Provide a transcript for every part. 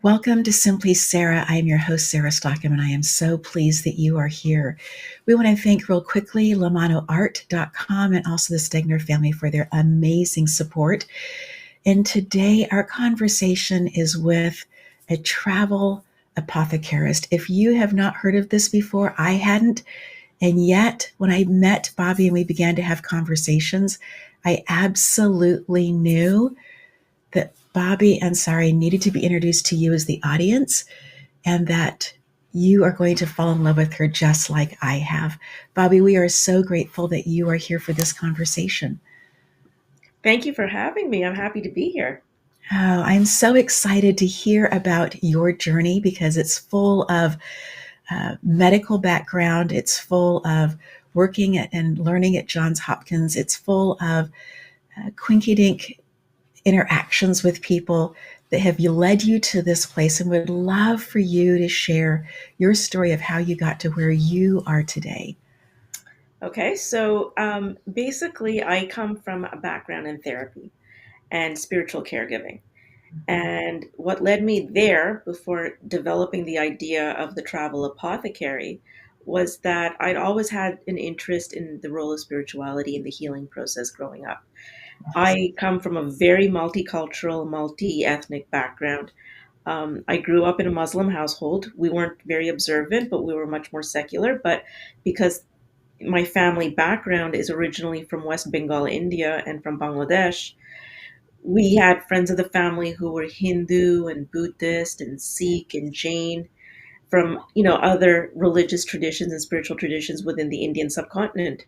Welcome to Simply Sarah. I am your host, Sarah Stockham, and I am so pleased that you are here. We want to thank real quickly lamanoart.com and also the Stegner family for their amazing support. And today our conversation is with a travel apothecarist. If you have not heard of this before, I hadn't. And yet, when I met Bobby and we began to have conversations, I absolutely knew that Bobby Ansari needed to be introduced to you as the audience, and that you are going to fall in love with her just like I have. Bobby, we are so grateful that you are here for this conversation. Thank you for having me. I'm happy to be here. Oh, I'm so excited to hear about your journey because it's full of medical background. It's full of working and learning at Johns Hopkins. It's full of quinky-dink interactions with people that have led you to this place, and would love for you to share your story of how you got to where you are today. Okay, so basically, I come from a background in therapy and spiritual caregiving. And what led me there before developing the idea of the travel apothecary was that I'd always had an interest in the role of spirituality in the healing process growing up. I come from a very multicultural, multi ethnic background. I grew up in a Muslim household. We weren't very observant, but we were much more secular. But because my family background is originally from West Bengal, India, and from Bangladesh, we had friends of the family who were Hindu and Buddhist and Sikh and Jain from other religious traditions and spiritual traditions within the Indian subcontinent.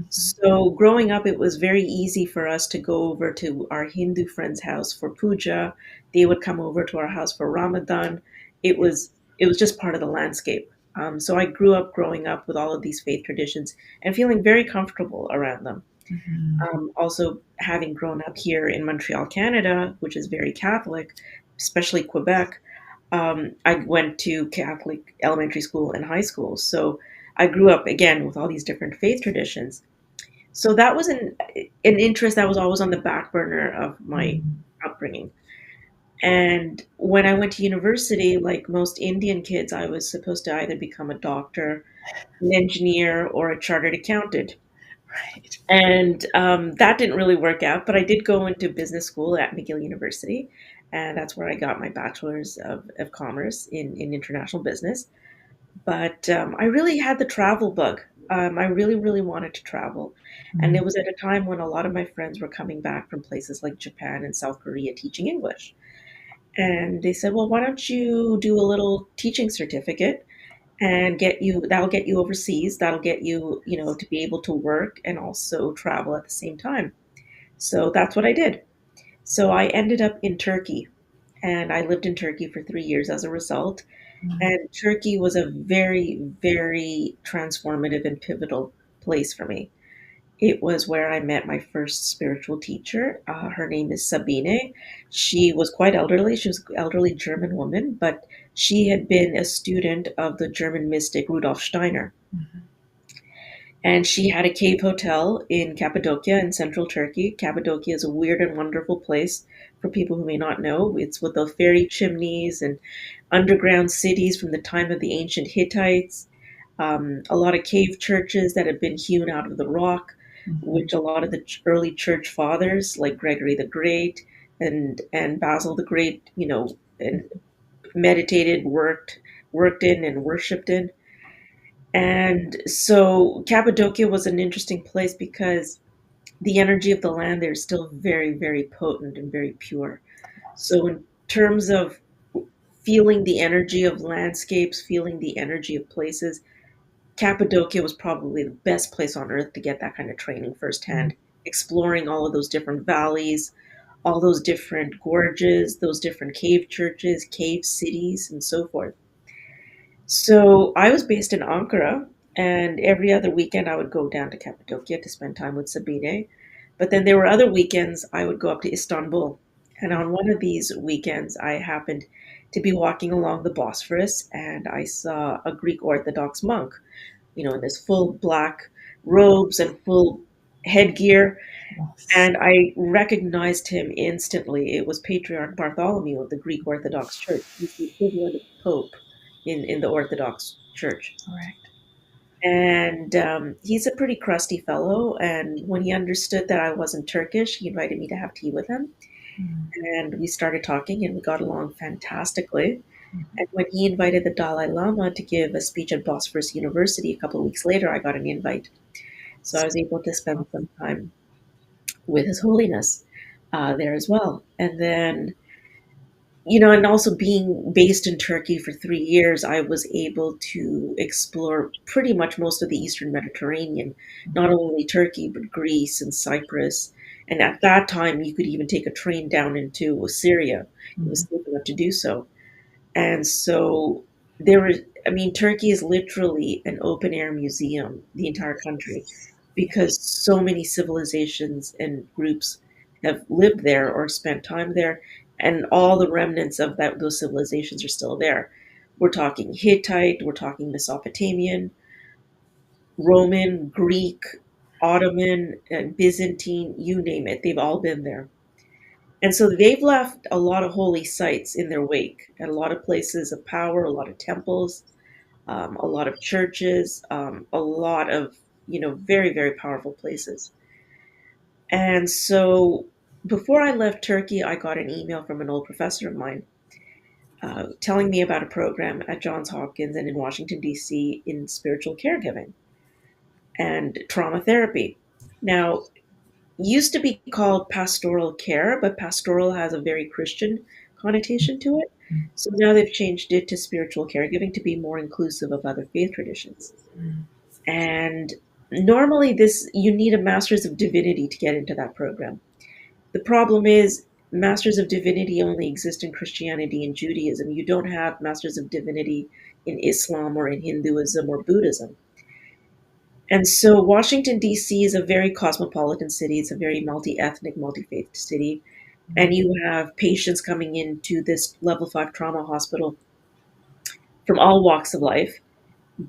So growing up, it was very easy for us to go over to our Hindu friend's house for puja. They would come over to our house for Ramadan. It was just part of the landscape. So I grew up growing up with all of these faith traditions and feeling very comfortable around them. Mhm. Also, having grown up here in Montreal, Canada, which is very Catholic, especially Quebec, I went to Catholic elementary school and high school. So I grew up again with all these different faith traditions. So that was an interest that was always on the back burner of my upbringing. And when I went to university, like most Indian kids, I was supposed to either become a doctor, an engineer, or a chartered accountant. Right. And that didn't really work out, but I did go into business school at McGill University. And that's where I got my bachelor's of commerce in international business. But I really had the travel bug. I really, really wanted to travel. And it was at a time when a lot of my friends were coming back from places like Japan and South Korea teaching English. And they said, well, why don't you do a little teaching certificate and that'll get you overseas. That'll get you, to be able to work and also travel at the same time. So that's what I did. So I ended up in Turkey and I lived in Turkey for 3 years as a result. And Turkey was a very, very transformative and pivotal place for me. It was where I met my first spiritual teacher. Her name is Sabine. She was quite elderly. She was an elderly German woman, but she had been a student of the German mystic Rudolf Steiner. And she had a cave hotel in Cappadocia in central Turkey. Cappadocia is a weird and wonderful place for people who may not know. It's with the fairy chimneys and underground cities from the time of the ancient Hittites, a lot of cave churches that have been hewn out of the rock, which a lot of the early church fathers, like Gregory the Great and Basil the Great, and meditated, worked in, and worshipped in. And so Cappadocia was an interesting place because the energy of the land there is still very, very potent and very pure. So, in terms of feeling the energy of landscapes, feeling the energy of places, Cappadocia was probably the best place on earth to get that kind of training firsthand, exploring all of those different valleys, all those different gorges, those different cave churches, cave cities, and so forth. So I was based in Ankara, and every other weekend I would go down to Cappadocia to spend time with Sabine. But then there were other weekends I would go up to Istanbul. And on one of these weekends, I happened to be walking along the Bosphorus and I saw a Greek Orthodox monk, in his full black robes and full headgear. Yes. And I recognized him instantly. It was Patriarch Bartholomew of the Greek Orthodox Church. He's the equivalent of Pope in the Orthodox Church. Correct. And he's a pretty crusty fellow. And when he understood that I wasn't Turkish, he invited me to have tea with him. Mm. And we started talking, and we got along fantastically. Mhm. And when he invited the Dalai Lama to give a speech at Bosphorus University a couple of weeks later, I got an invite. So I was able to spend some time with His Holiness there as well. And then, and also being based in Turkey for 3 years, I was able to explore pretty much most of the Eastern Mediterranean, not only Turkey, but Greece and Cyprus. And at that time, you could even take a train down into Syria. It was Mhm. safe enough to do so. And so there was, I mean, Turkey is literally an open air museum, the entire country, because so many civilizations and groups have lived there or spent time there, and all the remnants of those civilizations are still there. We're talking Hittite, we're talking Mesopotamian, Roman, Greek, Ottoman, and Byzantine, you name it, they've all been there. And so they've left a lot of holy sites in their wake, and a lot of places of power, a lot of temples, a lot of churches, a lot of, very, very powerful places. And so before I left Turkey, I got an email from an old professor of mine telling me about a program at Johns Hopkins and in Washington, D.C. in spiritual caregiving and trauma therapy. Now, used to be called pastoral care, but pastoral has a very Christian connotation to it. So now they've changed it to spiritual caregiving to be more inclusive of other faith traditions. Mm. And normally this you need a master's of divinity to get into that program. The problem is masters of divinity only exist in Christianity and Judaism. You don't have masters of divinity in Islam or in Hinduism or Buddhism. And so Washington, D.C. is a very cosmopolitan city. It's a very multi ethnic, multi faith city. And you have patients coming into this level 5 trauma hospital from all walks of life.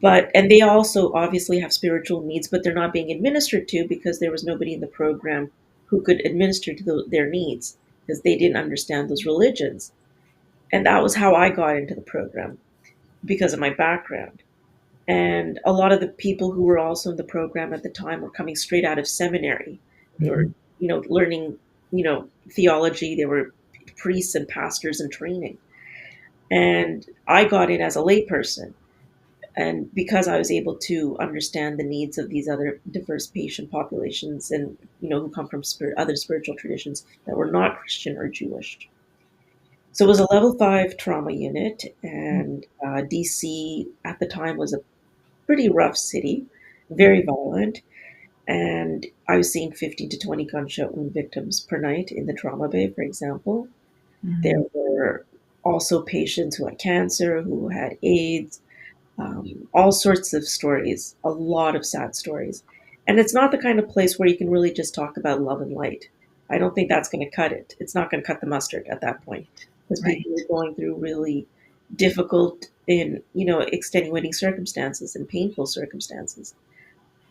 And they also obviously have spiritual needs, but they're not being administered to because there was nobody in the program who could administer to their needs because they didn't understand those religions. And that was how I got into the program because of my background. And a lot of the people who were also in the program at the time were coming straight out of seminary. They were, Mhm. learning, theology. They were priests and pastors in training. And I got in as a layperson. And because I was able to understand the needs of these other diverse patient populations and, who come from other spiritual traditions that were not Christian or Jewish. So it was a level 5 trauma unit, and DC at the time was a pretty rough city, very violent, and I was seeing 15 to 20 gunshot wound victims per night in the trauma bay, for example. There Mhm. were also patients who had cancer, who had AIDS, all sorts of stories, a lot of sad stories. And it's not the kind of place where you can really just talk about love and light. I don't think that's going to cut it. It's not going to cut the mustard at that point because Right. people are going through really difficult and, extenuating circumstances and painful circumstances.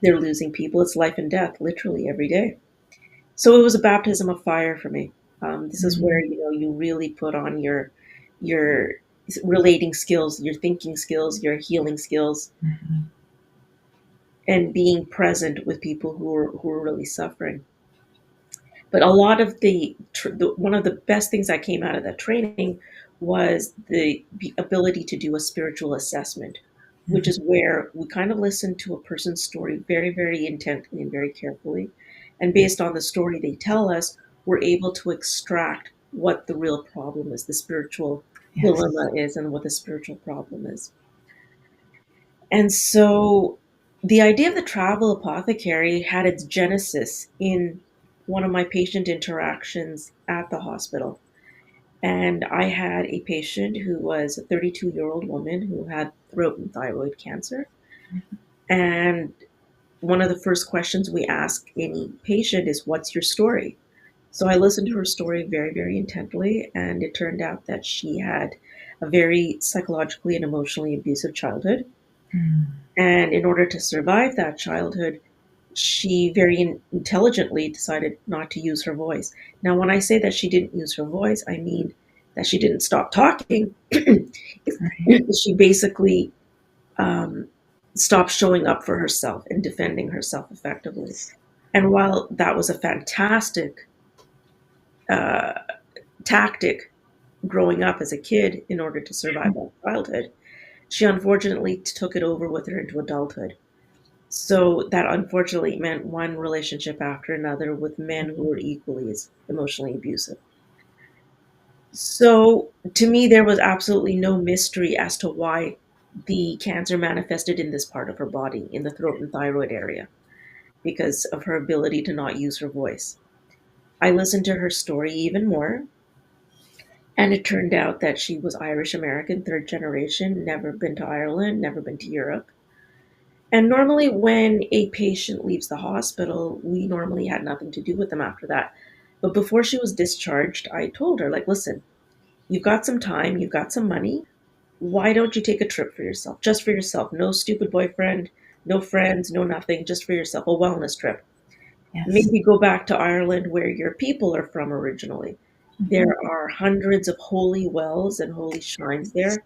They're losing people. It's life and death literally every day. So it was a baptism of fire for me. This is where, Mhm. you really put on your relating skills, your thinking skills, your healing skills, Mhm. and being present with people who are really suffering. But a lot of one of the best things that came out of that training was the ability to do a spiritual assessment, which Mhm. is where we kind of listen to a person's story very, very intently and very carefully. And based on the story they tell us, we're able to extract what the real problem is, the spiritual Yes. dilemma is, and what the spiritual problem is. And so the idea of the travel apothecary had its genesis in one of my patient interactions at the hospital. And I had a patient who was a 32-year-old woman who had throat and thyroid cancer. And one of the first questions we ask any patient is, "What's your story?" So I listened to her story very, very intently. And it turned out that she had a very psychologically and emotionally abusive childhood. Mm. And in order to survive that childhood, she very intelligently decided not to use her voice. Now, when I say that she didn't use her voice, I mean that she didn't stop talking. Right. She basically um, stopped showing up for herself and defending herself effectively. And while that was a fantastic uh, tactic growing up as a kid in order to survive that childhood, she unfortunately took it over with her into adulthood. So that unfortunately meant one relationship after another with men who were equally as emotionally abusive. So to me, there was absolutely no mystery as to why the cancer manifested in this part of her body, in the throat and thyroid area, because of her ability to not use her voice. I listened to her story even more, and it turned out that she was Irish American, third generation, never been to Ireland, never been to Europe. And normally, when a patient leaves the hospital, we normally had nothing to do with them after that. But before she was discharged, I told her, like, listen, you've got some time, you've got some money. Why don't you take a trip for yourself? Just for yourself. No stupid boyfriend, no friends, no nothing, just for yourself. A wellness trip. Yes. Maybe go back to Ireland where your people are from originally. Mhm. There are hundreds of holy wells and holy shrines there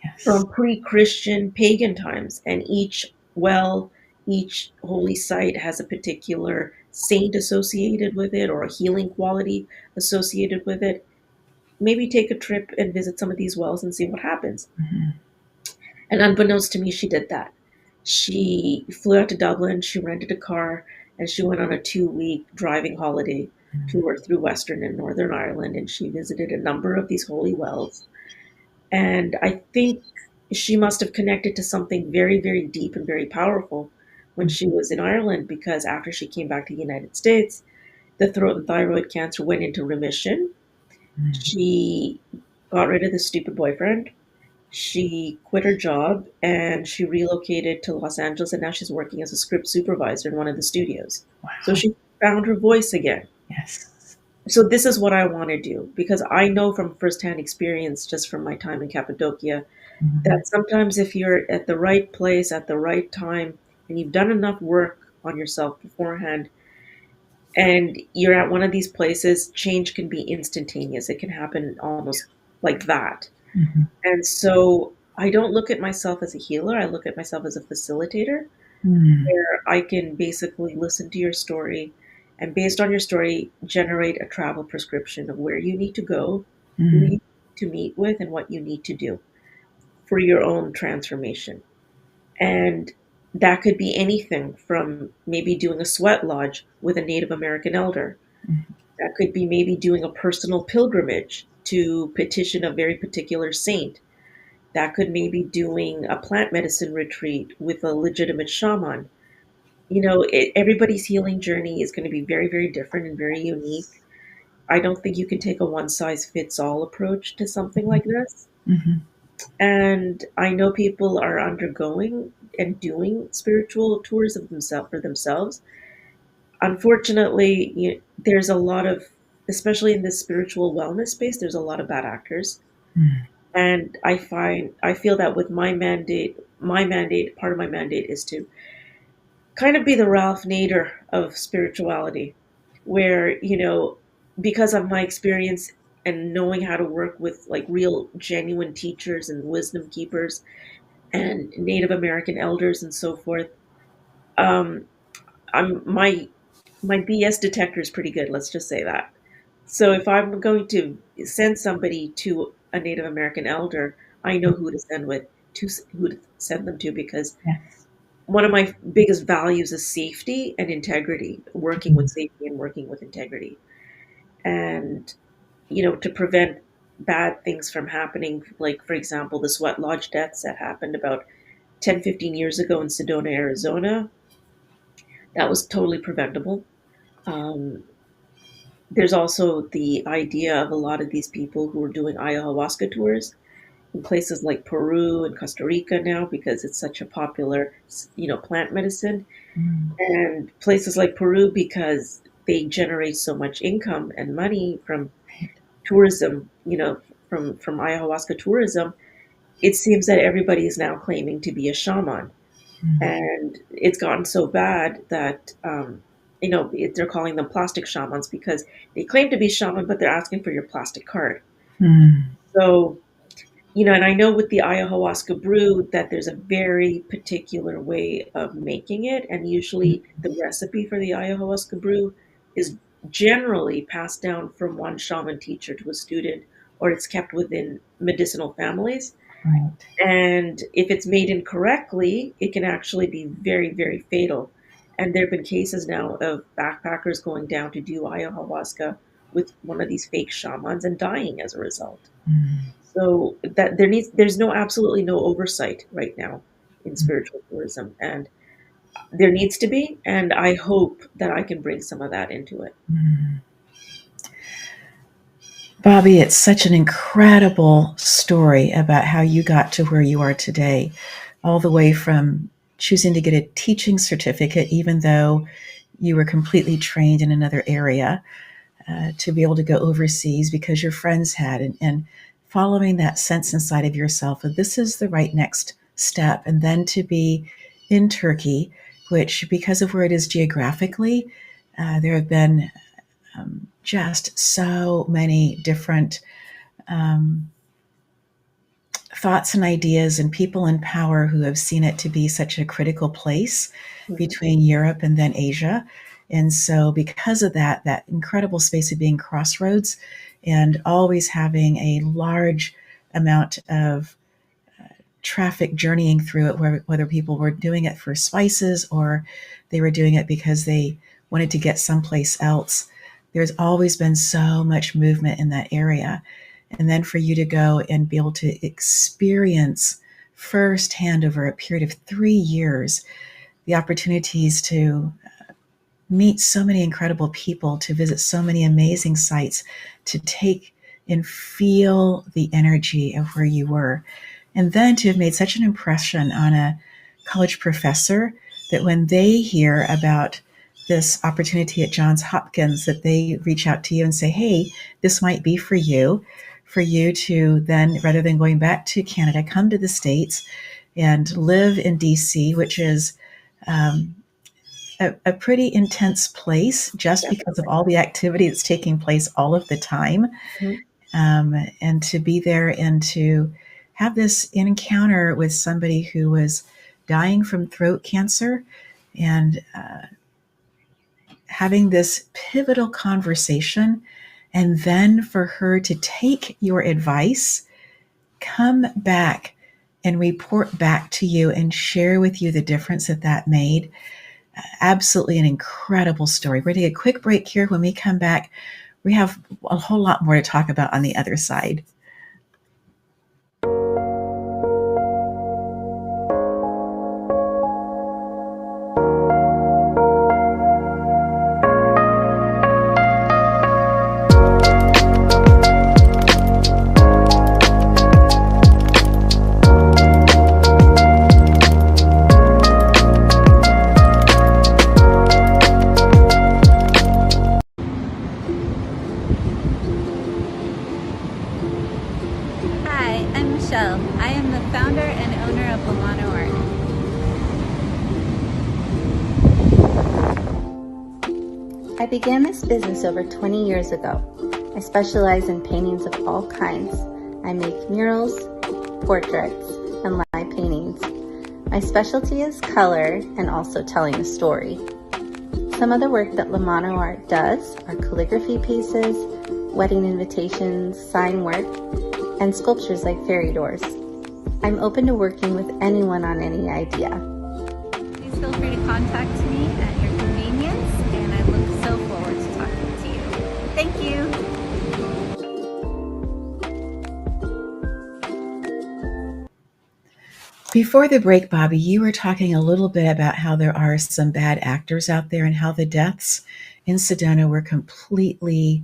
Yes. from pre-Christian pagan times, and each well, each holy site has a particular saint associated with it or a healing quality associated with it. Maybe take a trip and visit some of these wells and see what happens. Mhm. And unbeknownst to me, she did that. She flew out to Dublin, she rented a car, and she went on a 2-week driving holiday tour through Western and Northern Ireland, and she visited a number of these holy wells. And I think she must have connected to something very, very deep and very powerful when Mhm. she was in Ireland, because after she came back to the United States, the throat and thyroid cancer went into remission. Mhm. She got rid of the stupid boyfriend. She quit her job and she relocated to Los Angeles, and now she's working as a script supervisor in one of the studios. So Wow. she found her voice again. Yes. So this is what I want to do, because I know from firsthand experience, just from my time in Cappadocia, Mhm. that sometimes if you're at the right place at the right time and you've done enough work on yourself beforehand and you're at one of these places, change can be instantaneous. It can happen almost like that. Mhm. And so I don't look at myself as a healer. I look at myself as a facilitator, Mm. where I can basically listen to your story and, based on your story, generate a travel prescription of where you need to go, who you Mm. need to meet with, and what you need to do for your own transformation. And that could be anything from maybe doing a sweat lodge with a Native American elder. Mhm. That could be maybe doing a personal pilgrimage to petition a very particular saint. That could maybe doing a plant medicine retreat with a legitimate shaman. Everybody's healing journey is going to be very, very different and very unique. I don't think you can take a one size fits all approach to something like this. Mhm. And I know people are undergoing and doing spiritual tours of themselves for themselves. Unfortunately, there's a lot of, especially in this spiritual wellness space, there's a lot of bad actors. Mm. And I feel that with my mandate, part of my mandate is to kind of be the Ralph Nader of spirituality, where, because of my experience and knowing how to work with like real genuine teachers and wisdom keepers and Native American elders and so forth, um, I'm my BS detector is pretty good. Let's just say that. So if I'm going to send somebody to a Native American elder, I know who to send with to who to send them to, because Yes. one of my biggest values is safety and integrity, working with Mm. safety and working with integrity. And, to prevent bad things from happening, like, for example, the sweat lodge deaths that happened about 10, 15 years ago in Sedona, Arizona, that was totally preventable. Um, there's also the idea of a lot of these people who are doing ayahuasca tours in places like Peru and Costa Rica now, because it's such a popular, plant medicine. Mm. And places like Peru, because they generate so much income and money from Right. tourism, from ayahuasca tourism, it seems that everybody is now claiming to be a shaman. And it's gotten so bad that, they're calling them plastic shamans because they claim to be shaman, but they're asking for your plastic card. Mm. So, and I know with the ayahuasca brew that there's a very particular way of making it. And usually the recipe for the ayahuasca brew is generally passed down from one shaman teacher to a student, or it's kept within medicinal families. Right. And if it's made incorrectly, it can actually be very, very fatal. And there have been cases now of backpackers going down to do ayahuasca with one of these fake shamans and dying as a result. Mm. So that there's no absolutely no oversight right now in spiritual tourism, and there needs to be. And I hope that I can bring some of that into it. Mm. Bobby, it's such an incredible story about how you got to where you are today, all the way from choosing to get a teaching certificate, even though you were completely trained in another area, to be able to go overseas because your friends had, and following that sense inside of yourself of this is the right next step, and then to be in Turkey, which because of where it is geographically, there have been just so many different um, thoughts and ideas and people in power who have seen it to be such a critical place Mhm. between Europe and then Asia. And so, because of that, that incredible space of being crossroads and always having a large amount of traffic journeying through it, whether people were doing it for spices or they were doing it because they wanted to get someplace else, there's always been so much movement in that area. And then for you to go and be able to experience firsthand over a period of 3 years the opportunities to meet so many incredible people, to visit so many amazing sites, to take and feel the energy of where you were, and then to have made such an impression on a college professor that when they hear about this opportunity at Johns Hopkins, that they reach out to you and say, hey, this might be for you to then, rather than going back to Canada, come to the States and live in DC, which is um, a pretty intense place just because of Definitely. all the activity that's taking place all of the time. Mhm. And to be there and to have this encounter with somebody who was dying from throat cancer and having this pivotal conversation, and then for her to take your advice, come back and report back to you and share with you the difference that that made. Absolutely an incredible story. We're going to take a quick break here. When we come back, we have a whole lot more to talk about on the other side. Hi, I'm Michelle. I am the founder and owner of Lamano Art. I began this business over 20 years ago. I specialize in paintings of all kinds. I make murals, portraits, and live paintings. My specialty is color and also telling a story. Some of the work that Lamano Art does are calligraphy pieces, wedding invitations, sign work, and sculptures like fairy doors. I'm open to working with anyone on any idea. Please feel free to contact me at your convenience, and I look so forward to talking to you. Thank you. Before the break, Bobby, you were talking a little bit about how there are some bad actors out there and how the deaths in Sedona were completely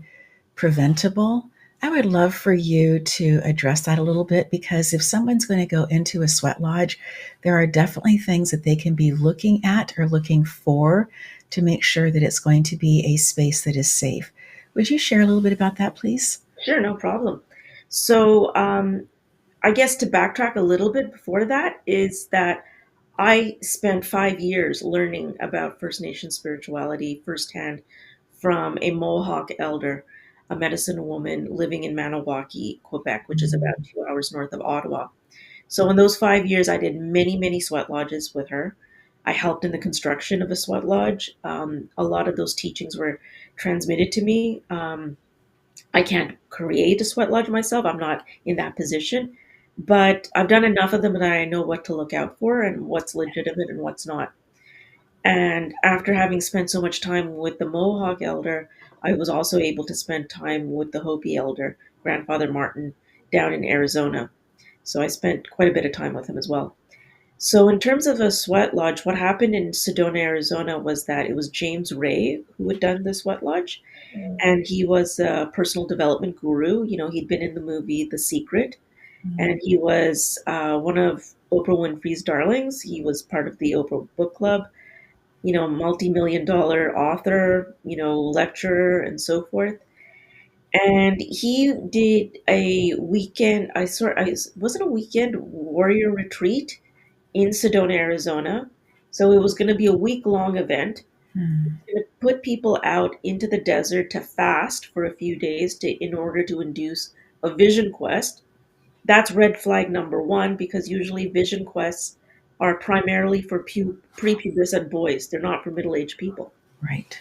preventable. I would love for you to address that a little bit, because if someone's going to go into a sweat lodge, there are definitely things that they can be looking at or looking for to make sure that it's going to be a space that is safe. Would you share a little bit about that, please? Sure, no problem. So, I guess to backtrack a little bit before that is that I spent 5 years learning about First Nation spirituality firsthand from a Mohawk elder, a medicine woman living in Maniwaki, Quebec, which is about 2 hours north of Ottawa. So in those 5 years, I did many, many sweat lodges with her. I helped in the construction of a sweat lodge. A lot of those teachings were transmitted to me. I can't create a sweat lodge myself. I'm not in that position, but I've done enough of them that I know what to look out for and what's legitimate and what's not. And after having spent so much time with the Mohawk elder, I was also able to spend time with the Hopi elder, Grandfather Martin, down in Arizona. So I spent quite a bit of time with him as well. So, in terms of a sweat lodge, what happened in Sedona, Arizona was that it was James Ray who had done the sweat lodge, and he was a personal development guru. You know, he'd been in the movie The Secret, and he was one of Oprah Winfrey's darlings. He was part of the Oprah Book Club, you know, multi-million dollar author, you know, lecturer, and so forth. And he did a weekend, I wasn't a weekend warrior retreat in Sedona, Arizona. So it was going to be a week-long event. Going to put people out into the desert to fast for a few days in order to induce a vision quest. That's red flag number one, because usually vision quests are primarily for prepubescent boys. They're not for middle-aged people. Right.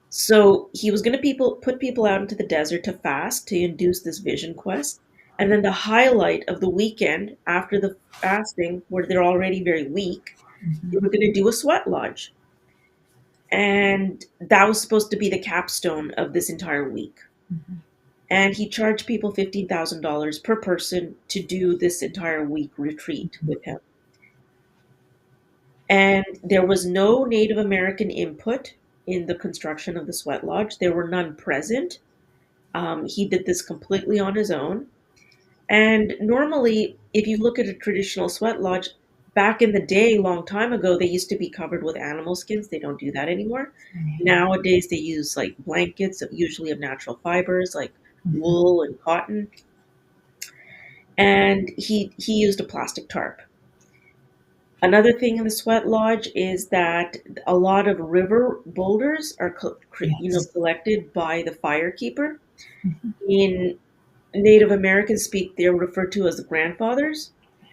So he was going to put people out into the desert to fast to induce this vision quest. And then the highlight of the weekend after the fasting, where they're already very weak, they were going to do a sweat lodge. And that was supposed to be the capstone of this entire week. And he charged people $15,000 per person to do this entire week retreat with him. And there was no Native American input in the construction of the sweat lodge. There were none present. He did this completely on his own. And normally, if you look at a traditional sweat lodge, back in the day, long time ago, they used to be covered with animal skins. They don't do that anymore. Nowadays, they use like blankets, usually of natural fibers, like wool and cotton. And he used a plastic tarp. Another thing in the sweat lodge is that a lot of river boulders are collected by the firekeeper. In Native American speak, they're referred to as the grandfathers.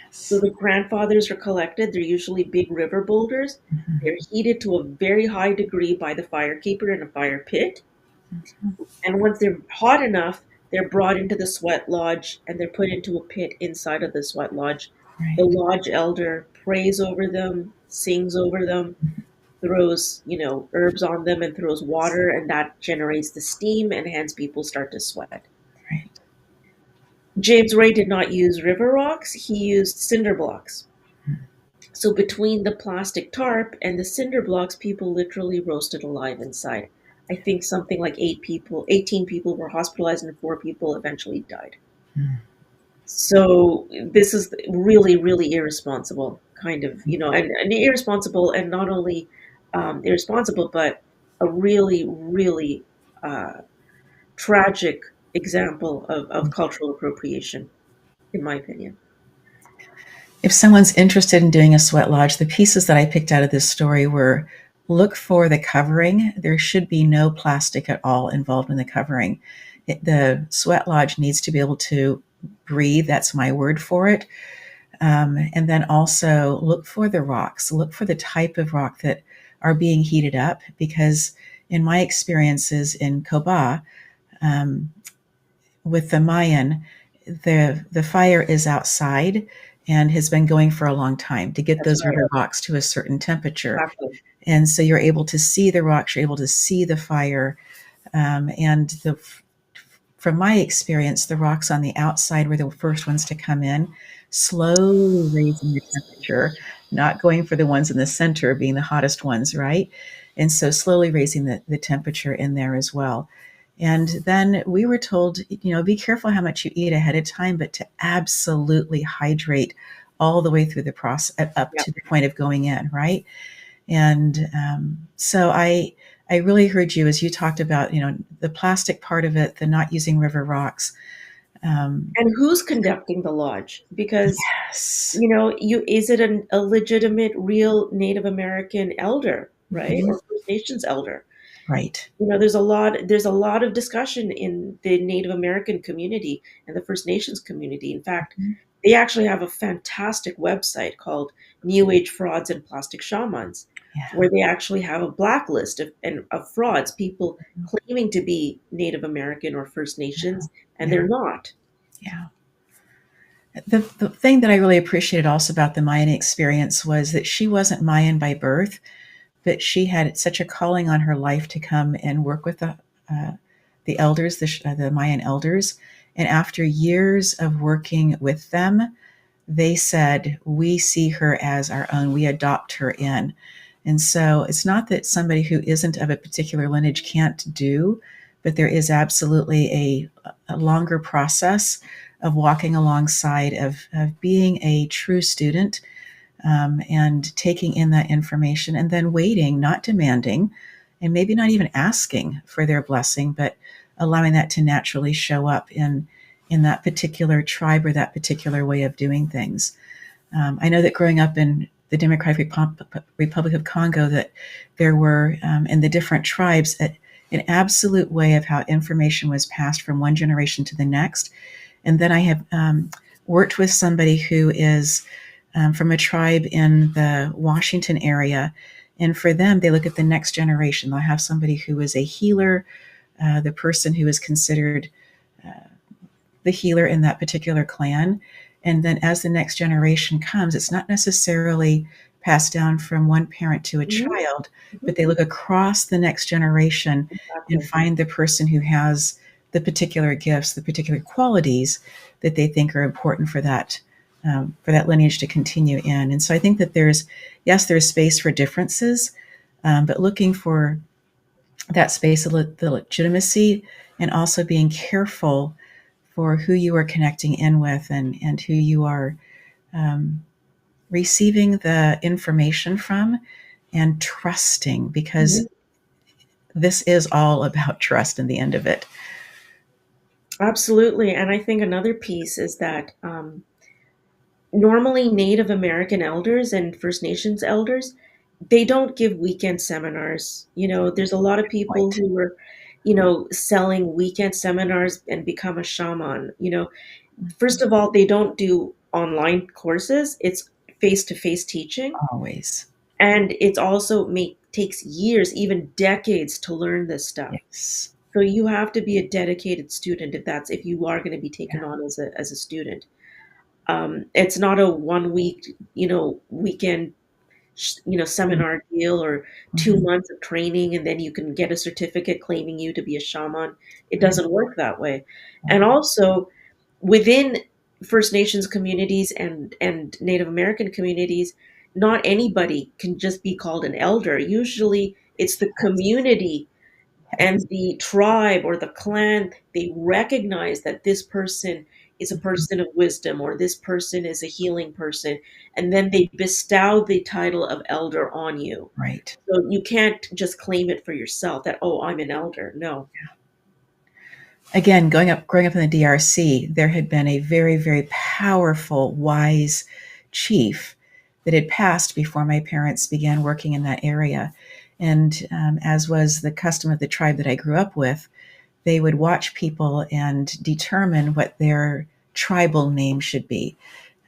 So the grandfathers are collected. They're usually big river boulders. They're heated to a very high degree by the firekeeper in a fire pit. And once they're hot enough, they're brought into the sweat lodge and they're put into a pit inside of the sweat lodge. The lodge elder prays over them, sings over them, throws, herbs on them and throws water, and that generates the steam, and hence people start to sweat. Right. James Ray did not use river rocks. He used cinder blocks. So between the plastic tarp and the cinder blocks, people literally roasted alive inside. I think something like 18 people were hospitalized and 4 people eventually died. So this is really, really irresponsible, kind of, and irresponsible, and not only irresponsible, but a really, really tragic example of cultural appropriation, in my opinion. If someone's interested in doing a sweat lodge, the pieces that I picked out of this story were: look for the covering. There should be no plastic at all involved in the covering. The sweat lodge needs to be able to breathe. That's my word for it. And then also look for the rocks. Look for the type of rock that are being heated up, because in my experiences in Coba, with the Mayan, the fire is outside and has been going for a long time to get those river rocks to a certain temperature. Exactly. And so you're able to see the rocks, you're able to see the fire. From my experience, the rocks on the outside were the first ones to come in, slowly raising the temperature, not going for the ones in the center being the hottest ones, right? And so slowly raising the temperature in there as well. And then we were told, be careful how much you eat ahead of time, but to absolutely hydrate all the way through the process up to the point of going in, right? And so I really heard you as you talked about, the plastic part of it, the not using river rocks. And who's conducting the lodge? Because Yes. is it a legitimate, real Native American elder, right, Mhm. or First Nations elder? Right. There's a lot of discussion in the Native American community and the First Nations community. In fact, Mhm. they actually have a fantastic website called New Age Frauds and Plastic Shamans, Yeah. where they actually have a blacklist of frauds, people claiming to be Native American or First Nations, and Yeah. they're not. Yeah. The thing that I really appreciated also about the Mayan experience was that she wasn't Mayan by birth, but she had such a calling on her life to come and work with the elders, the Mayan elders. And after years of working with them, they said, "We see her as our own. We adopt her in." And so it's not that somebody who isn't of a particular lineage can't do, but there is absolutely a longer process of walking alongside, of being a true student, and taking in that information and then waiting, not demanding, and maybe not even asking for their blessing, but allowing that to naturally show up in that particular tribe or that particular way of doing things. I know that growing up in the Democratic Republic of Congo, that there were, in the different tribes, an absolute way of how information was passed from one generation to the next. And then I have worked with somebody who is from a tribe in the Washington area. And for them, they look at the next generation. They'll have somebody who is a healer, the person who is considered uh, the healer in that particular clan. And then as the next generation comes, it's not necessarily passed down from one parent to a Mhm, child, mhm, but they look across the next generation and exactly. find the person who has the particular gifts, the particular qualities that they think are important for that lineage to continue in. And so I think that there's space for differences, but looking for that space of the legitimacy, and also being careful for who you are connecting in with, and who you are um, receiving the information from, and trusting, because Mhm. this is all about trust in the end of it. Absolutely. And I think another piece is that normally Native American elders and First Nations elders, they don't give weekend seminars. There's a lot of people Right. who are, selling weekend seminars and become a shaman. First of all, they don't do online courses. It's face-to-face teaching. Always. And it's also takes years, even decades to learn this stuff. Yes. So you have to be a dedicated student if you are going to be taken Yeah. on as a student. It's not a 1 week, weekend, seminar deal or two Mhm. months of training and then you can get a certificate claiming you to be a shaman. It Right. doesn't work that way. Right. And also within First Nations communities and Native American communities, not anybody can just be called an elder. Usually it's the community and Yes. the tribe or the clan, they recognize that this person is a Mhm. person of wisdom or this person is a healing person, and then they bestow the title of elder on you. Right. So you can't just claim it for yourself that, oh, I'm an elder. No. Again, growing up in the DRC, there had been a very, very powerful, wise chief that had passed before my parents began working in that area. And as was the custom of the tribe that I grew up with, they would watch people and determine what their tribal name should be.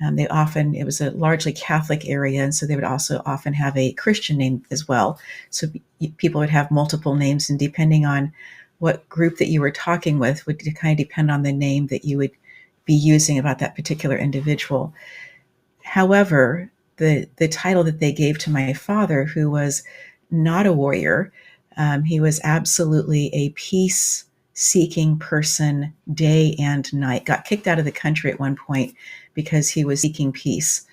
It was a largely Catholic area, and so they would also often have a Christian name as well. So people would have multiple names, and depending on what group that you were talking with would kind of depend on the name that you would be using about that particular individual. However, the title that they gave to my father, who was not a warrior, he was absolutely a peace seeking person day and night. Got kicked out of the country at one point because he was seeking peace.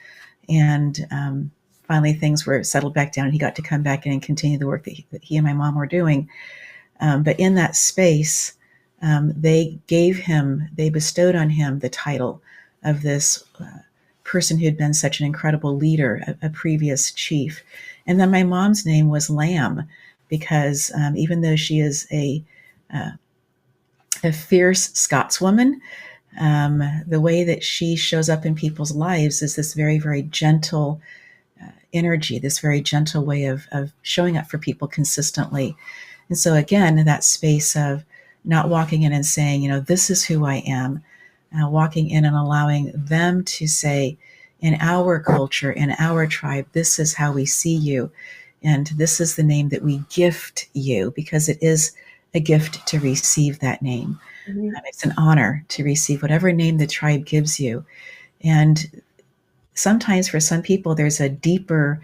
And finally, things were settled back down, and he got to come back in and continue the work that he and my mom were doing. But in that space, they bestowed on him the title of this person who had been such an incredible leader, a previous chief. And then my mom's name was Lamb, because even though she is a fierce Scotswoman, The way that she shows up in people's lives is this very, very gentle energy, this very gentle way of showing up for people consistently. And so, again, that space of not walking in and saying, this is who I am, walking in and allowing them to say, in our culture, in our tribe, this is how we see you. And this is the name that we gift you, because it is a gift to receive that name. Mm-hmm. It's an honor to receive whatever name the tribe gives you. And sometimes for some people, there's a deeper,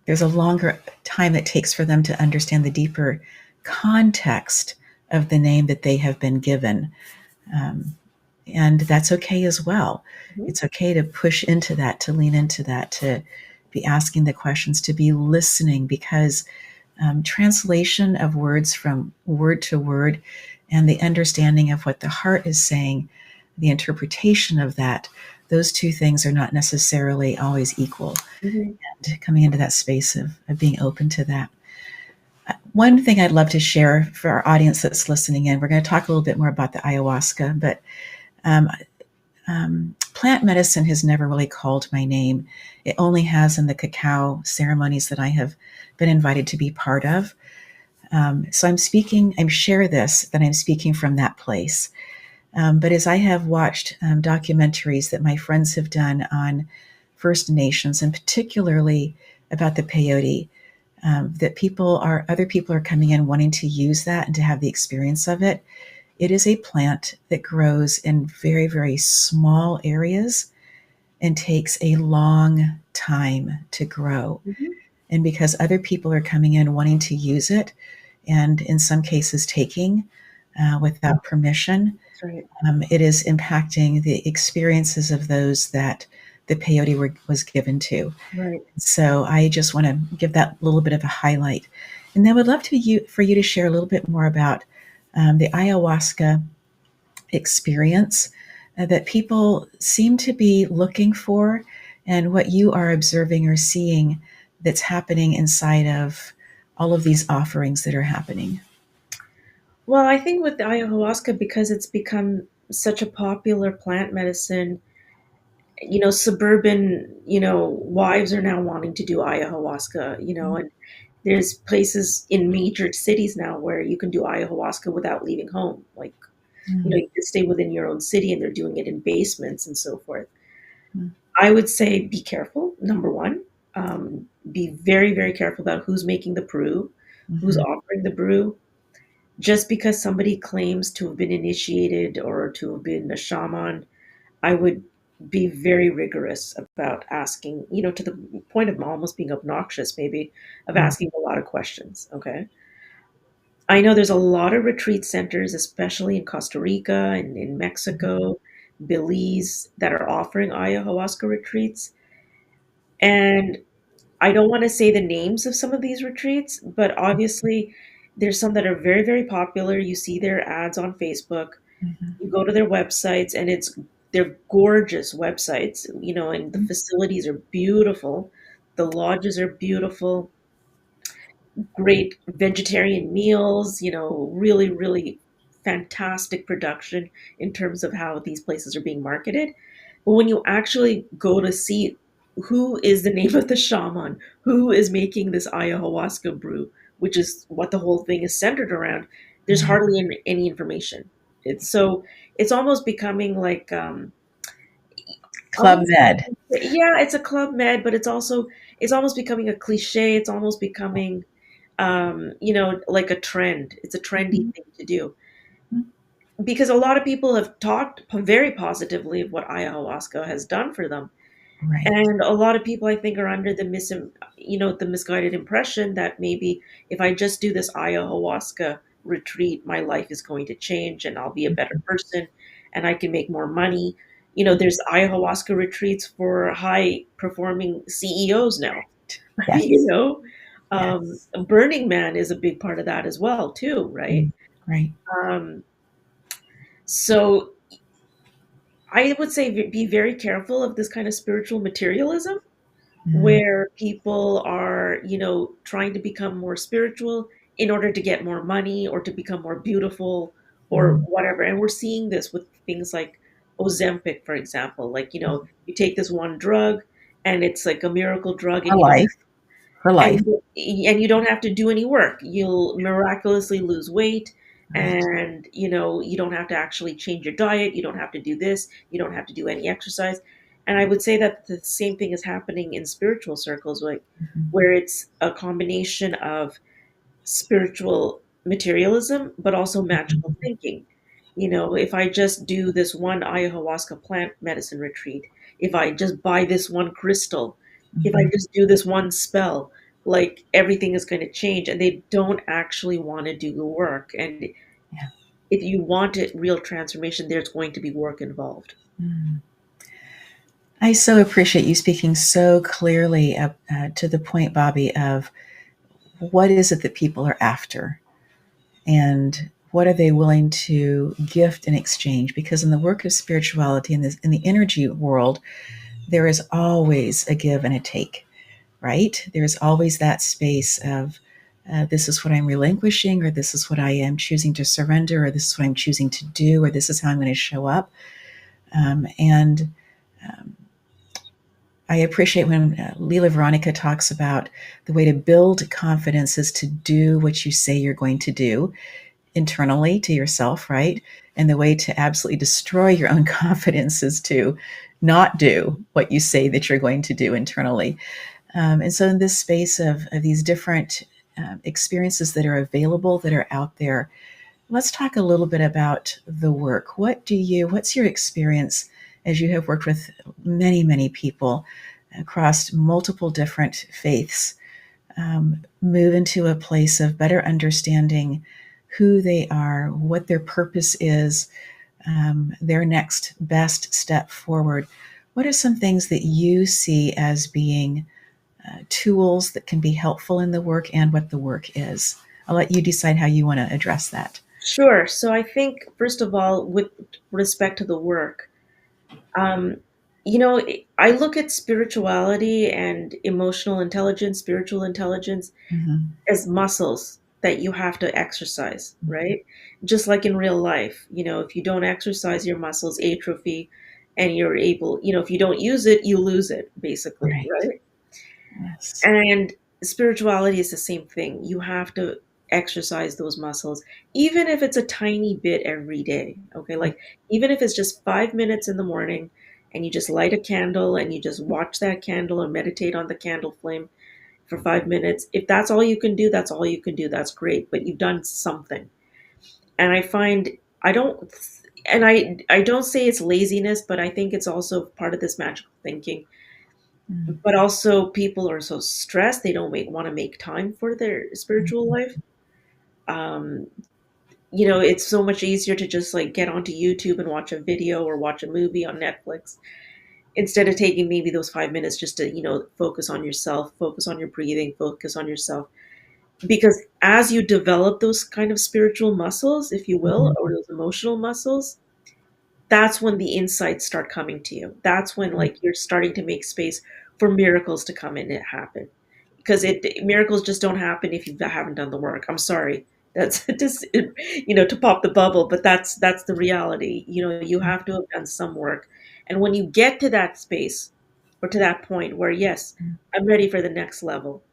there's a longer time it takes for them to understand the deeper context of the name that they have been given. And that's okay as well. Mm-hmm. It's okay to push into that, to lean into that, to be asking the questions, to be listening, because translation of words from word to word and the understanding of what the heart is saying, the interpretation of that, those two things are not necessarily always equal. Mm-hmm. And coming into that space of being open to that. One thing I'd love to share for our audience that's listening in, we're going to talk a little bit more about the ayahuasca, but plant medicine has never really called my name. It only has in the cacao ceremonies that I have been invited to be part of. So I'm share this, that I'm speaking from that place. But as I have watched documentaries that my friends have done on First Nations, and particularly about the peyote, that other people are coming in wanting to use that and to have the experience of it. It is a plant that grows in very, very small areas and takes a long time to grow. Mm-hmm. And because other people are coming in wanting to use it, and in some cases taking without permission, That's right. It is impacting the experiences of those that the peyote was given to. Right. So I just want to give that little bit of a highlight. And then I would love for you to share a little bit more about the ayahuasca experience that people seem to be looking for, and what you are observing or seeing that's happening inside of all of these offerings that are happening. Well, I think with the ayahuasca, because it's become such a popular plant medicine, suburban, wives are now wanting to do ayahuasca, and there's places in major cities now where you can do ayahuasca without leaving home. Like, Mm-hmm. you can stay within your own city and they're doing it in basements and so forth. Mm-hmm. I would say be careful, number one. Be very, very careful about who's making the brew, who's offering the brew. Just because somebody claims to have been initiated or to have been a shaman, I would be very rigorous about asking, to the point of almost being obnoxious, maybe, of asking a lot of questions. Okay. I know there's a lot of retreat centers, especially in Costa Rica and in Mexico, Belize, that are offering ayahuasca retreats. And I don't want to say the names of some of these retreats, but obviously there's some that are very, very popular. You see their ads on Facebook. Mm-hmm. You go to their websites, and they're gorgeous websites, and the facilities are beautiful. The lodges are beautiful, great vegetarian meals, really, really fantastic production in terms of how these places are being marketed. But when you actually go to see who is the name of the shaman, who is making this ayahuasca brew, which is what the whole thing is centered around, there's hardly any information. It's almost becoming like Club Med. yeah, it's a club med, but it's almost becoming a cliche. It's almost becoming like a trend. It's a trendy thing to do because a lot of people have talked very positively of what ayahuasca has done for them. Right. And a lot of people, I think, are under the misguided impression that maybe if I just do this ayahuasca retreat, my life is going to change and I'll be a better person and I can make more money. There's ayahuasca retreats for high performing CEOs now. Yes. Yes. Burning Man is a big part of that as well, too, right? Right. So I would say be very careful of this kind of spiritual materialism where people are, trying to become more spiritual in order to get more money or to become more beautiful or whatever. And we're seeing this with things like Ozempic, for example. Like, you take this one drug and it's like a miracle drug, For and you don't life. For life. and you don't have to do any work. You'll miraculously lose weight, Right. and you don't have to actually change your diet. You don't have to do this. You don't have to do any exercise. And I would say that the same thing is happening in spiritual circles, like Mhm. where it's a combination of spiritual materialism, but also magical Mhm. thinking. If I just do this one ayahuasca plant medicine retreat, if I just buy this one crystal, if I Mhm. just do this one spell, like everything is going to change, and they don't actually want to do the work. And Yeah. if you want it real transformation, there's going to be work involved. Mm. I so appreciate you speaking so clearly to the point, Bobby, of what is it that people are after, and what are they willing to gift in exchange? Because in the work of spirituality, in the energy world, there is always a give and a take, right? There's always that space of this is what I'm relinquishing, or this is what I am choosing to surrender, or this is what I'm choosing to do, or this is how I'm going to show up. And I appreciate when Leela Veronica talks about the way to build confidence is to do what you say you're going to do internally to yourself, right? And the way to absolutely destroy your own confidence is to not do what you say that you're going to do internally. And so, in this space of these different experiences that are available, that are out there, let's talk a little bit about the work. What's your experience as you have worked with many, many people across multiple different faiths, move into a place of better understanding who they are, what their purpose is, their next best step forward? What are some things that you see as being tools that can be helpful in the work, and what the work is? I'll let you decide how you want to address that. Sure. So I think, first of all, with respect to the work, Um, I look at spirituality and emotional intelligence, spiritual intelligence, Mhm. as muscles that you have to exercise, Mhm. right? Just like in real life, if you don't exercise, your muscles atrophy, and if you don't use it, you lose it, basically, Right. right? Yes. And spirituality is the same thing. You have to exercise those muscles, even if it's a tiny bit every day. Okay. Like, even if it's just 5 minutes in the morning and you just light a candle and you just watch that candle or meditate on the candle flame for 5 minutes. If that's all you can do, that's all you can do. That's great. But you've done something. And I find I don't, and I don't say it's laziness, but I think it's also part of this magical thinking. Mm. But also, people are so stressed, they don't want to make time for their spiritual life. Um, it's so much easier to just like get onto YouTube and watch a video or watch a movie on Netflix instead of taking maybe those 5 minutes just to, focus on yourself, focus on your breathing, focus on yourself. Because as you develop those kind of spiritual muscles, if you will, or Mhm. those emotional muscles, that's when the insights start coming to you. That's when like you're starting to make space for miracles to come in and happen. Because miracles just don't happen if you haven't done the work. I'm sorry. That's just to pop the bubble, but that's the reality. You have to have done some work. And when you get to that space or to that point where yes, I'm ready for the next level.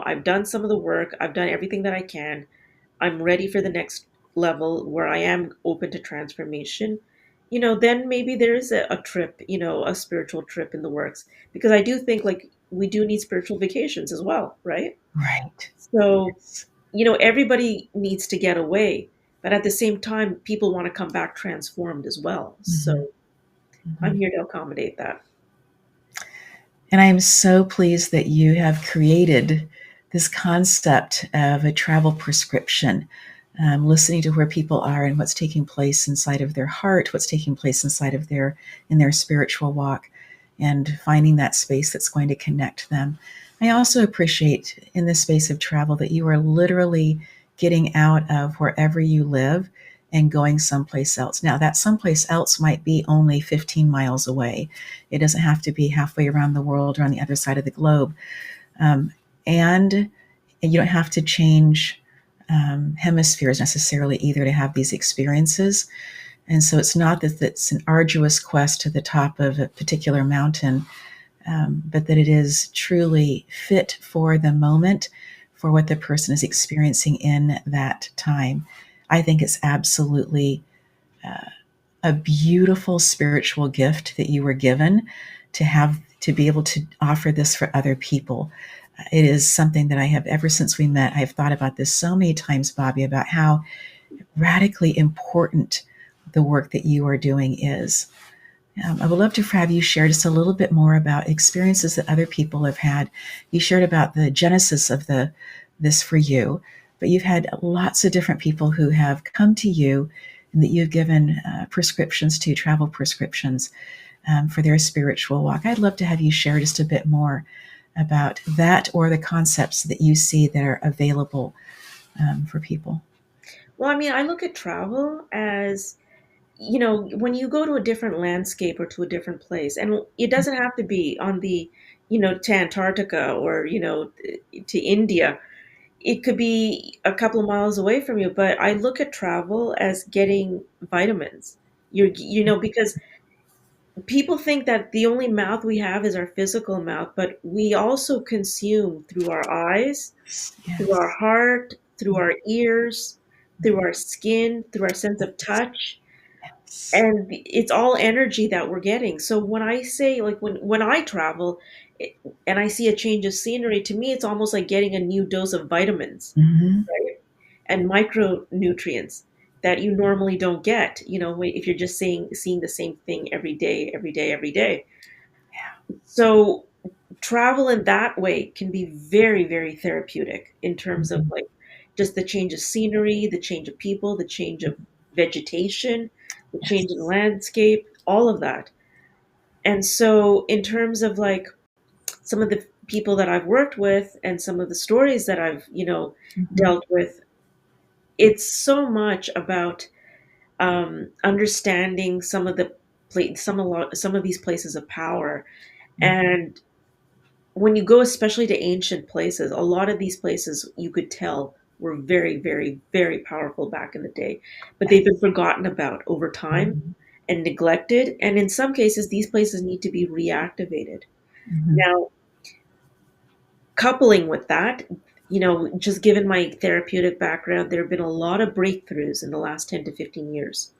I've done some of the work, I've done everything that I can. I'm ready for the next level where I am open to transformation, then maybe there is a trip, a spiritual trip in the works. Because I do think like we do need spiritual vacations as well, right? Right. So, Yes. everybody needs to get away. But at the same time, people want to come back transformed as well. Mhm. So I'm Mhm. here to accommodate that. And I am so pleased that you have created this concept of a travel prescription, listening to where people are and what's taking place inside of their heart, what's taking place inside of their spiritual walk, and finding that space that's going to connect them. I also appreciate in this space of travel that you are literally getting out of wherever you live and going someplace else. Now, that someplace else might be only 15 miles away. It doesn't have to be halfway around the world or on the other side of the globe. And you don't have to change hemispheres necessarily either to have these experiences. And so it's not that it's an arduous quest to the top of a particular mountain, but that it is truly fit for the moment, for what the person is experiencing in that time. I think it's absolutely a beautiful spiritual gift that you were given to have, to be able to offer this for other people. It is something that I have, ever since we met, I've thought about this so many times, Bobby, about how radically important the work that you are doing is. I would love to have you share just a little bit more about experiences that other people have had. You shared about the genesis of this for you, but you've had lots of different people who have come to you and that you've given prescriptions to, travel prescriptions for their spiritual walk. I'd love to have you share just a bit more about that, or the concepts that you see that are available for people. Well, I mean, I look at travel as, when you go to a different landscape or to a different place, and it doesn't have to be on the, to Antarctica or, to India. It could be a couple of miles away from you, but I look at travel as getting vitamins. Because people think that the only mouth we have is our physical mouth, but we also consume through our eyes, through our Yes. heart, through our ears, through our skin, through our sense of touch. Yes. And it's all energy that we're getting. So when I say, like, when I travel and I see a change of scenery, to me, it's almost like getting a new dose of vitamins, Mm-hmm. right? And micronutrients that you normally don't get, if you're just seeing the same thing every day, every day, every day. So travel in that way can be very, very therapeutic in terms of, Mm-hmm. like, just the change of scenery, the change of people, the change of vegetation, the change in Yes. landscape, all of that. And so in terms of, like, some of the people that I've worked with and some of the stories that I've, Mm-hmm. dealt with, it's so much about understanding some of these places of power. And when you go, especially to ancient places, a lot of these places you could tell were very, very, very powerful back in the day, but they've been forgotten about over time Mm-hmm. and neglected. And in some cases, these places need to be reactivated. Mm-hmm. Now, coupling with that, just given my therapeutic background, there have been a lot of breakthroughs in the last 10 to 15 years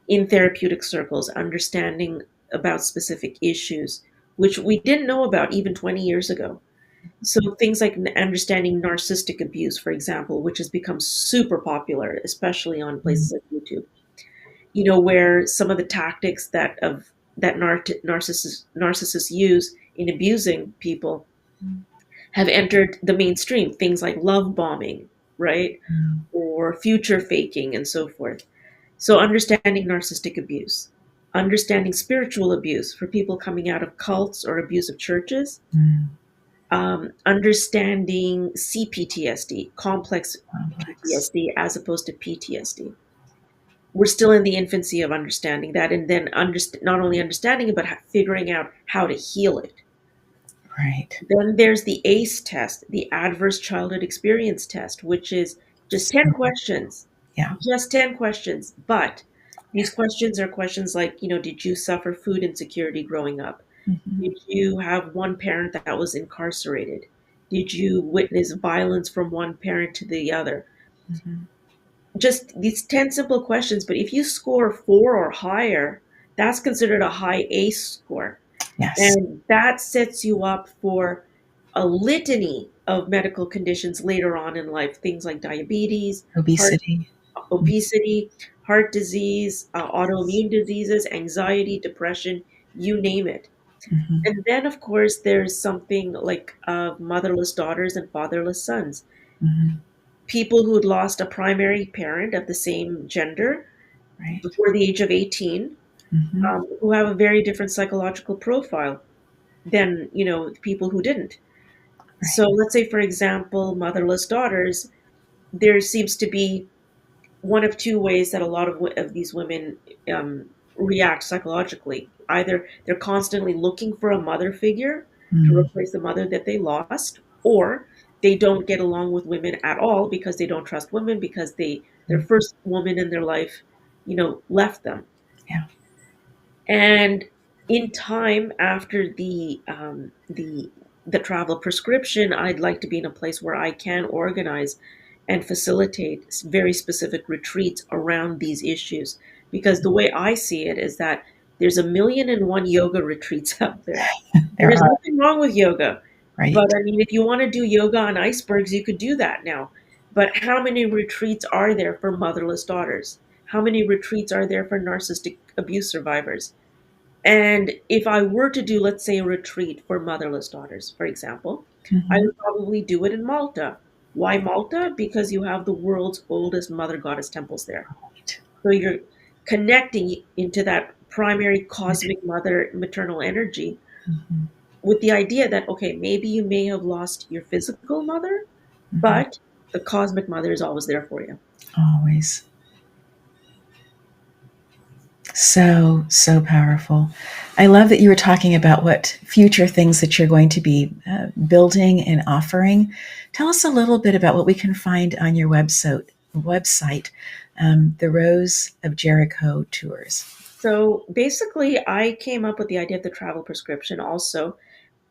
in therapeutic circles, understanding about specific issues, which we didn't know about even 20 years ago. So things like understanding narcissistic abuse, for example, which has become super popular, especially on places like YouTube, where some of the tactics that narcissists use in abusing people have entered the mainstream, things like love bombing, right? Mm-hmm. Or future faking and so forth. So understanding narcissistic abuse, understanding spiritual abuse for people coming out of cults or abusive churches, understanding CPTSD, complex Complex. PTSD, as opposed to PTSD. We're still in the infancy of understanding that, and then not only understanding it, but figuring out how to heal it. Right. Then there's the ACE test, the Adverse Childhood Experience test, which is just 10 So, questions. yeah. Just 10 questions. But these questions are questions like, did you suffer food insecurity growing up? Mm-hmm. Did you have one parent that was incarcerated? Did you witness violence from one parent to the other? Mm-hmm. Just these 10 simple questions. But if you score 4 or higher, that's considered a high ACE score. Yes. And that sets you up for a litany of medical conditions later on in life, things like diabetes, heart Obesity. obesity, heart disease, autoimmune diseases, anxiety, depression, you name it. Mm-hmm. And then, of course, there's something like motherless daughters and fatherless sons. Mm-hmm. People who'd lost a primary parent of the same gender Right. before the age of 18, Mm-hmm. who have a very different psychological profile than, people who didn't. Right. So let's say, for example, motherless daughters, there seems to be one of two ways that a lot of these women react psychologically. Either they're constantly looking for a mother figure to Mm. replace the mother that they lost, or they don't get along with women at all because they don't trust women because their first woman in their life, left them. Yeah. And in time after the travel prescription, I'd like to be in a place where I can organize and facilitate very specific retreats around these issues. Because the way I see it is that there's 1,000,001 yoga retreats out there. And There there's are, nothing wrong with yoga. right? But I mean, if you want to do yoga on icebergs, you could do that now. But how many retreats are there for motherless daughters? How many retreats are there for narcissistic abuse survivors? And if I were to do, let's say, a retreat for motherless daughters, for example, I Mhm. would probably do it in Malta. Why Malta? Because you have the world's oldest mother goddess temples there. Right. So you're connecting into that primary cosmic mother maternal energy Mhm. with the idea that, okay, maybe you may have lost your physical mother, Mhm. but the cosmic mother is always there for you. Always. So, so powerful. I love that you were talking about what future things that you're going to be building and offering. Tell us a little bit about what we can find on your website, the Rose of Jericho tours. So basically, I came up with the idea of the travel prescription also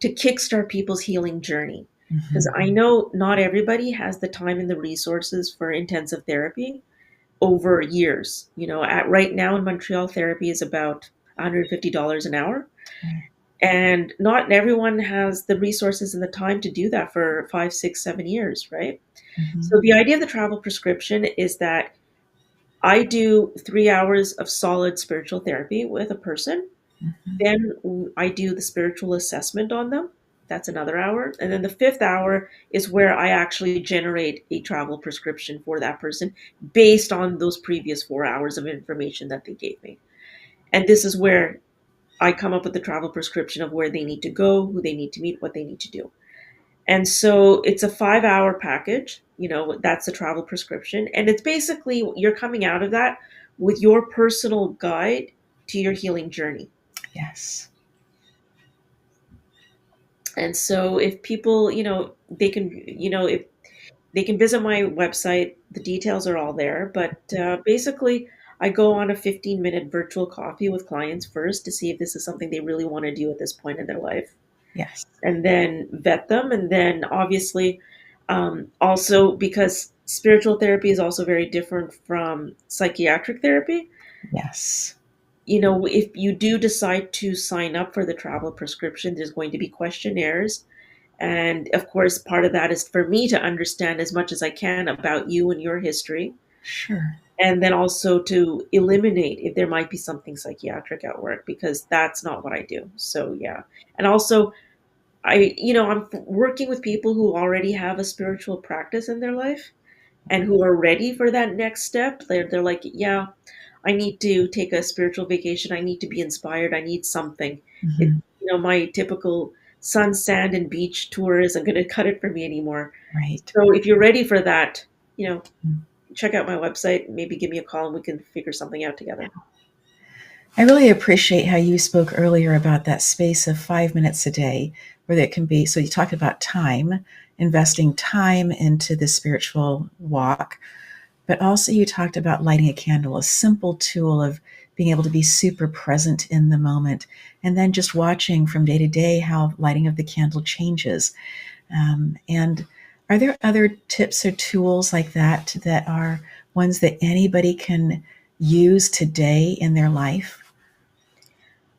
to kickstart people's healing journey. Because Mhm. I know not everybody has the time and the resources for intensive therapy over years. At right now in Montreal, therapy is about $150 an hour. Right. And not everyone has the resources and the time to do that for 5, 6, 7 years, right? Mhm. So the idea of the travel prescription is that I do 3 hours of solid spiritual therapy with a person. Mhm. Then I do the spiritual assessment on them. That's another hour. And then the fifth hour is where I actually generate a travel prescription for that person based on those previous 4 hours of information that they gave me. And this is where I come up with the travel prescription of where they need to go, who they need to meet, what they need to do. And so it's a 5 hour package. That's the travel prescription. And it's basically you're coming out of that with your personal guide to your healing journey. Yes. And so if people, they can, if they can visit my website, the details are all there. But basically, I go on a 15-minute virtual coffee with clients first to see if this is something they really want to do at this point in their life, Yes. and then vet them. And then obviously, also because spiritual therapy is also very different from psychiatric therapy. Yes. If you do decide to sign up for the travel prescription, there's going to be questionnaires. And of course, part of that is for me to understand as much as I can about you and your history. Sure. And then also to eliminate if there might be something psychiatric at work, because that's not what I do. So, yeah. And also, I'm working with people who already have a spiritual practice in their life and who are ready for that next step. They're like, yeah, I need to take a spiritual vacation. I need to be inspired. I need something. It, Mhm. my typical sun, sand, and beach tour isn't going to cut it for me anymore. Right. So if you're ready for that, you know, Mm. check out my website. Maybe give me a call and we can figure something out together. I really appreciate how you spoke earlier about that space of 5 minutes a day where that can be. So you talked about time, investing time into the spiritual walk, but also you talked about lighting a candle, a simple tool of being able to be super present in the moment, and then just watching from day to day how lighting of the candle changes. And are there other tips or tools like that that are ones that anybody can use today in their life?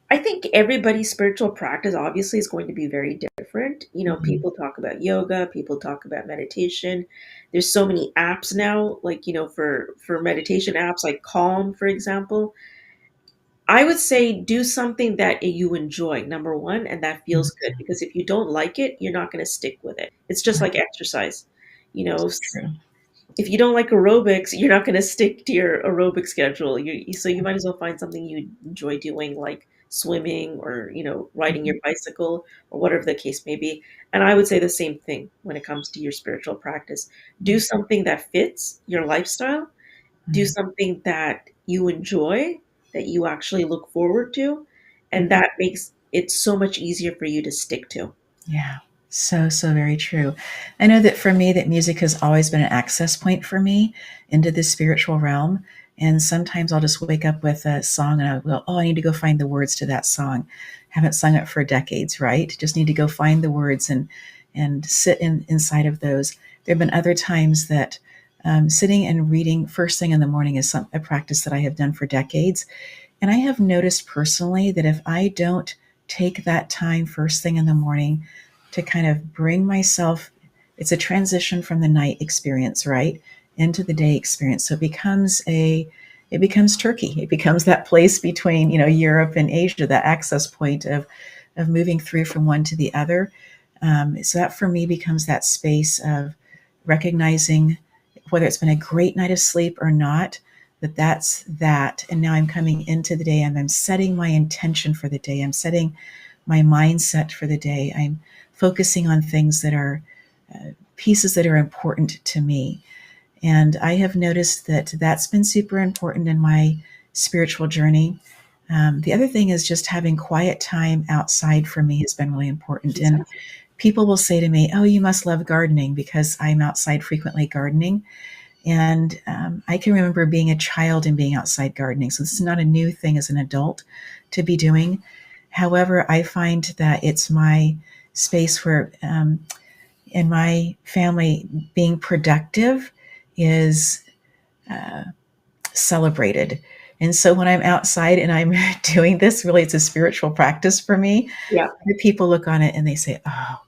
I think everybody's spiritual practice obviously is going to be very different. Mhm. People talk about yoga, people talk about meditation. There's so many apps now, like, for meditation apps like Calm, for example. I would say do something that you enjoy, number one, and that feels good. Because if you don't like it, you're not going to stick with it. It's just like exercise. You know, True. if you don't like aerobics, you're not going to stick to your aerobic schedule. So you might as well find something you enjoy doing, like swimming or riding your Mhm. bicycle or whatever the case may be. And I would say the same thing when it comes to your spiritual practice. Do something that fits your lifestyle. Do Mhm. something that you enjoy, that you actually look forward to, and Mhm. that makes it so much easier for you to stick to. Yeah. So, so very true. I know that for me, that music has always been an access point for me into the spiritual realm. And sometimes I'll just wake up with a song and I'll go, oh, I need to go find the words to that song. Haven't sung it for decades, right? Just need to go find the words and sit inside of those. There have been other times that sitting and reading first thing in the morning is a practice that I have done for decades. And I have noticed personally that if I don't take that time first thing in the morning to kind of bring myself, it's a transition from the night experience, right, into the day experience. So it becomes Turkey. It becomes that place between, Europe and Asia, that access point of moving through from one to the other. So that for me becomes that space of recognizing whether it's been a great night of sleep or not, that's that. And now I'm coming into the day and I'm setting my intention for the day. I'm setting my mindset for the day. I'm focusing on things that are pieces that are important to me. And I have noticed that that's been super important in my spiritual journey. The other thing is just having quiet time outside for me has been really important. And people will say to me, oh, you must love gardening, because I'm outside frequently gardening. And I can remember being a child and being outside gardening. So this is not a new thing as an adult to be doing. However, I find that it's my space where in my family, being productive is celebrated. And so when I'm outside and I'm doing this, really, it's a spiritual practice for me. Yeah. The people look on it and they say, oh,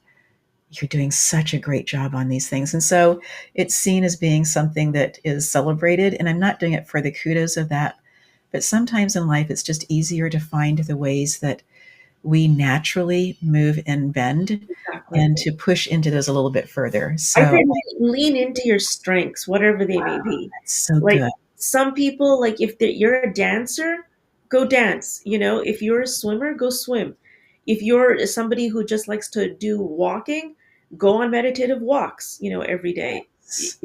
you're doing such a great job on these things. And so it's seen as being something that is celebrated. And I'm not doing it for the kudos of that. But sometimes in life, it's just easier to find the ways that we naturally move and bend, Exactly. and to push into those a little bit further. So I think lean into your strengths, whatever they may be. that's so Like good. some people, like if you're a dancer, go dance. If you're a swimmer, go swim. If you're somebody who just likes to do walking, go on meditative walks, every day.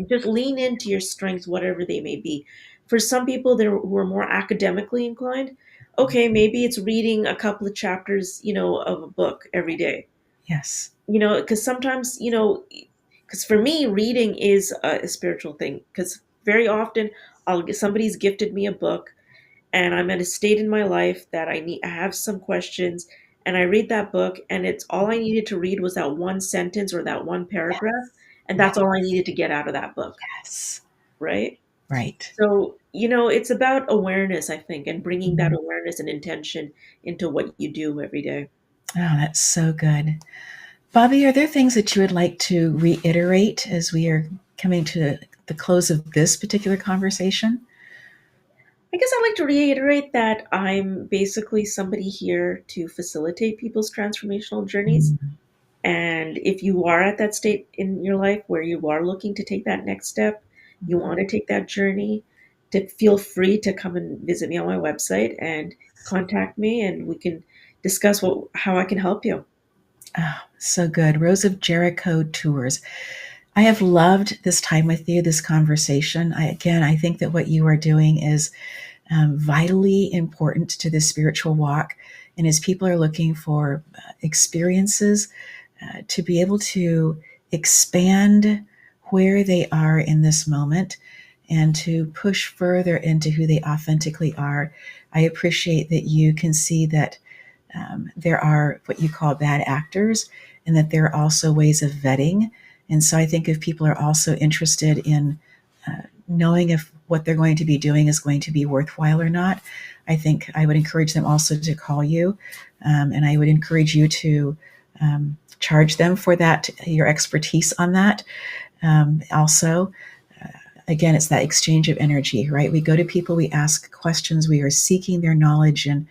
Just lean into your strengths, whatever they may be. For some people who are more academically inclined, okay, maybe it's reading a couple of chapters, of a book every day. Yes. Because sometimes, because for me, reading is a spiritual thing. Because very often, somebody's gifted me a book, and I'm at a state in my life that I have some questions, and I read that book, and it's all I needed to read was that one sentence or that one paragraph, and that's all I needed to get out of that book, Yes. right? Right. So, it's about awareness, I think, and bringing that awareness and intention into what you do every day. Oh, that's so good. Bobby, are there things that you would like to reiterate as we are coming to the close of this particular conversation? I guess I'd like to reiterate that I'm basically somebody here to facilitate people's transformational journeys. And if you are at that state in your life where you are looking to take that next step, you want to take that journey, to feel free to come and visit me on my website and contact me, and we can discuss how I can help you. Oh, so good. Rose of Jericho Tours. I have loved this time with you, this conversation. I think that what you are doing is vitally important to the spiritual walk. And as people are looking for experiences, to be able to expand where they are in this moment and to push further into who they authentically are, I appreciate that you can see that there are what you call bad actors, and that there are also ways of vetting. And so I think if people are also interested in knowing if what they're going to be doing is going to be worthwhile or not, I think I would encourage them also to call you. And I would encourage you to charge them for that, your expertise on that. Also, again, it's that exchange of energy, right? We go to people, we ask questions, we are seeking their knowledge and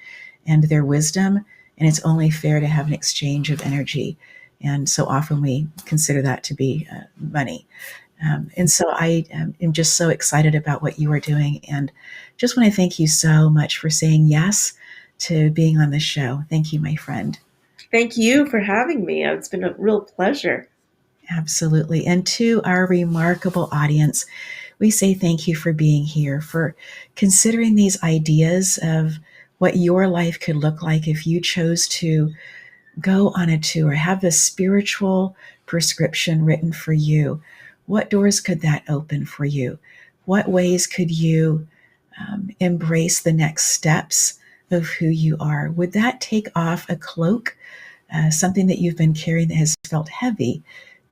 their wisdom, and it's only fair to have an exchange of energy. And so often we consider that to be money. And so I am just so excited about what you are doing, and just want to thank you so much for saying yes to being on the show. Thank you, my friend. Thank you for having me. It's been a real pleasure. Absolutely. And to our remarkable audience, we say thank you for being here, for considering these ideas of what your life could look like if you chose to Go on a tour. Have a spiritual prescription written for you. What doors could that open for you? What ways could you embrace the next steps of who you are? Would that take off a cloak, something that you've been carrying that has felt heavy,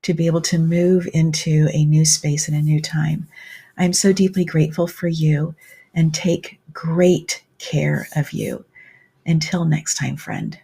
to be able to move into a new space and a new time? I'm so deeply grateful for you, and take great care of you. Until next time, friend.